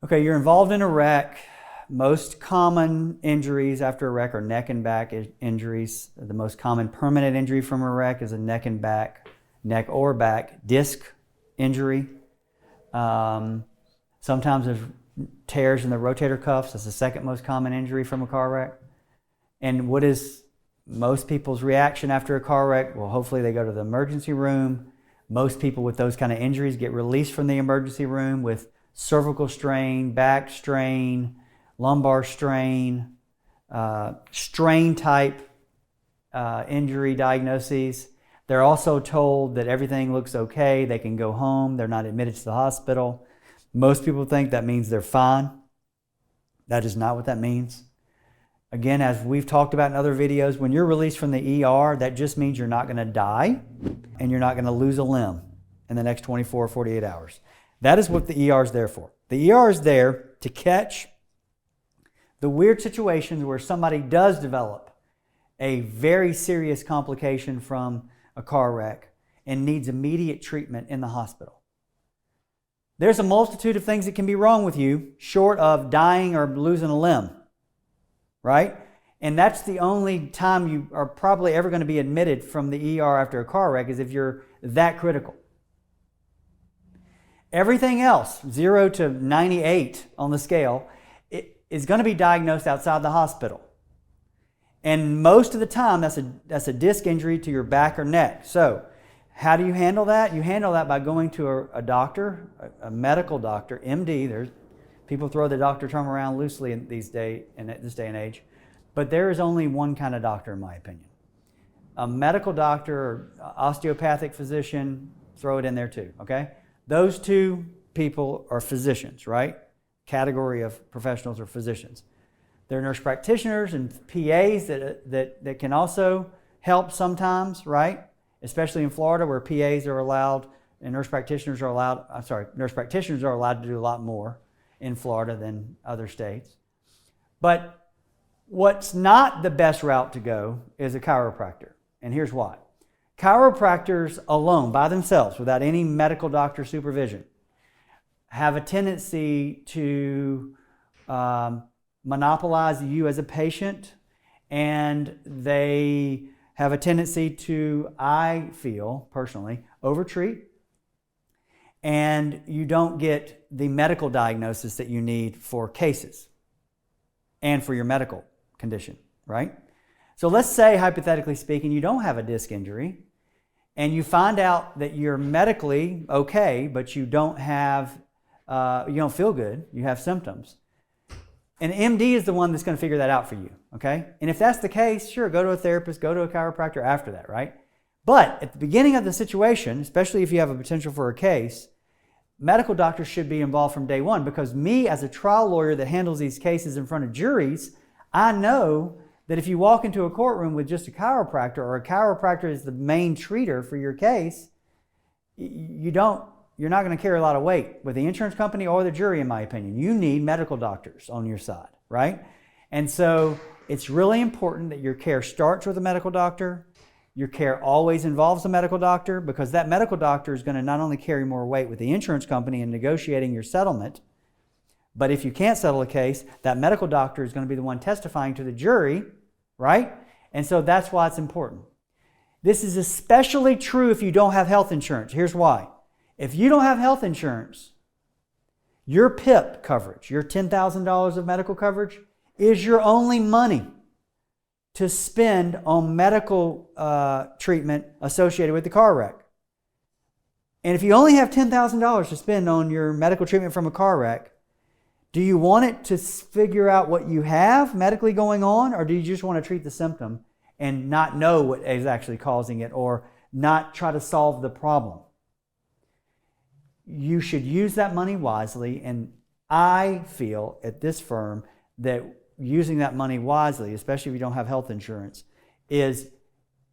Okay, you're involved in a wreck. Most common injuries after a wreck are neck and back injuries. The most common permanent injury from a wreck is a neck or back disc injury. Sometimes there's tears in the rotator cuffs. That's the second most common injury from a car wreck. And what is most people's reaction after a car wreck? Well, hopefully they go to the emergency room. Most people with those kind of injuries get released from the emergency room with cervical strain, back strain, lumbar strain, strain type injury diagnoses. They're also told that everything looks okay, they can go home, they're not admitted to the hospital. Most people think that means they're fine. That is not what that means. Again, as we've talked about in other videos, when you're released from the ER, that just means you're not going to die and you're not going to lose a limb in the next 24 or 48 hours. That is what the ER is there for. The ER is there to catch the weird situations where somebody does develop a very serious complication from a car wreck and needs immediate treatment in the hospital. There's a multitude of things that can be wrong with you short of dying or losing a limb, right? And that's the only time you are probably ever going to be admitted from the ER after a car wreck, is if you're that critical. Everything else, 0 to 98 on the scale, is going to be diagnosed outside the hospital. And most of the time, that's a disc injury to your back or neck. So how do you handle that? You handle that by going to a doctor, a medical doctor, MD. People throw the doctor term around loosely in this day and age. But there is only one kind of doctor, in my opinion. A medical doctor or osteopathic physician, throw it in there too, okay? Those two people are physicians, right? Category of professionals are physicians. They're nurse practitioners and PAs that can also help sometimes, right? Especially in Florida, where PAs are allowed and nurse practitioners are allowed to do a lot more in Florida than other states. But what's not the best route to go is a chiropractor. And here's why. Chiropractors alone, by themselves, without any medical doctor supervision, have a tendency to monopolize you as a patient, and they have a tendency to, I feel personally, overtreat, and you don't get the medical diagnosis that you need for cases and for your medical condition, right? So let's say, hypothetically speaking, you don't have a disc injury, and you find out that you're medically okay, but you don't feel good, you have symptoms. An MD is the one that's going to figure that out for you, okay? And if that's the case, sure, go to a therapist, go to a chiropractor after that, right? But at the beginning of the situation, especially if you have a potential for a case, medical doctors should be involved from day one, because me, as a trial lawyer that handles these cases in front of juries, I know that if you walk into a courtroom with just a chiropractor, or a chiropractor is the main treater for your case, you're not going to carry a lot of weight with the insurance company or the jury, in my opinion. You need medical doctors on your side, right? And so it's really important that your care starts with a medical doctor. Your care always involves a medical doctor, because that medical doctor is going to not only carry more weight with the insurance company in negotiating your settlement, but if you can't settle a case, that medical doctor is going to be the one testifying to the jury, right? And so that's why it's important. This is especially true if you don't have health insurance. Here's why. If you don't have health insurance, your PIP coverage, your $10,000 of medical coverage, is your only money to spend on medical treatment associated with the car wreck. And if you only have $10,000 to spend on your medical treatment from a car wreck, do you want it to figure out what you have medically going on, or do you just want to treat the symptom and not know what is actually causing it, or not try to solve the problem? You should use that money wisely, and I feel at this firm that using that money wisely, especially if you don't have health insurance, is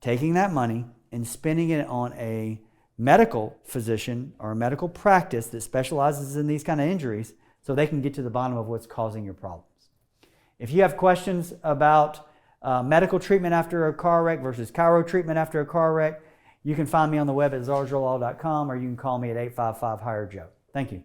taking that money and spending it on a medical physician or a medical practice that specializes in these kind of injuries, so they can get to the bottom of what's causing your problems. If you have questions about medical treatment after a car wreck versus chiro treatment after a car wreck, you can find me on the web at zarzaurlaw.com, or you can call me at 855-HIRE-JOE. Thank you.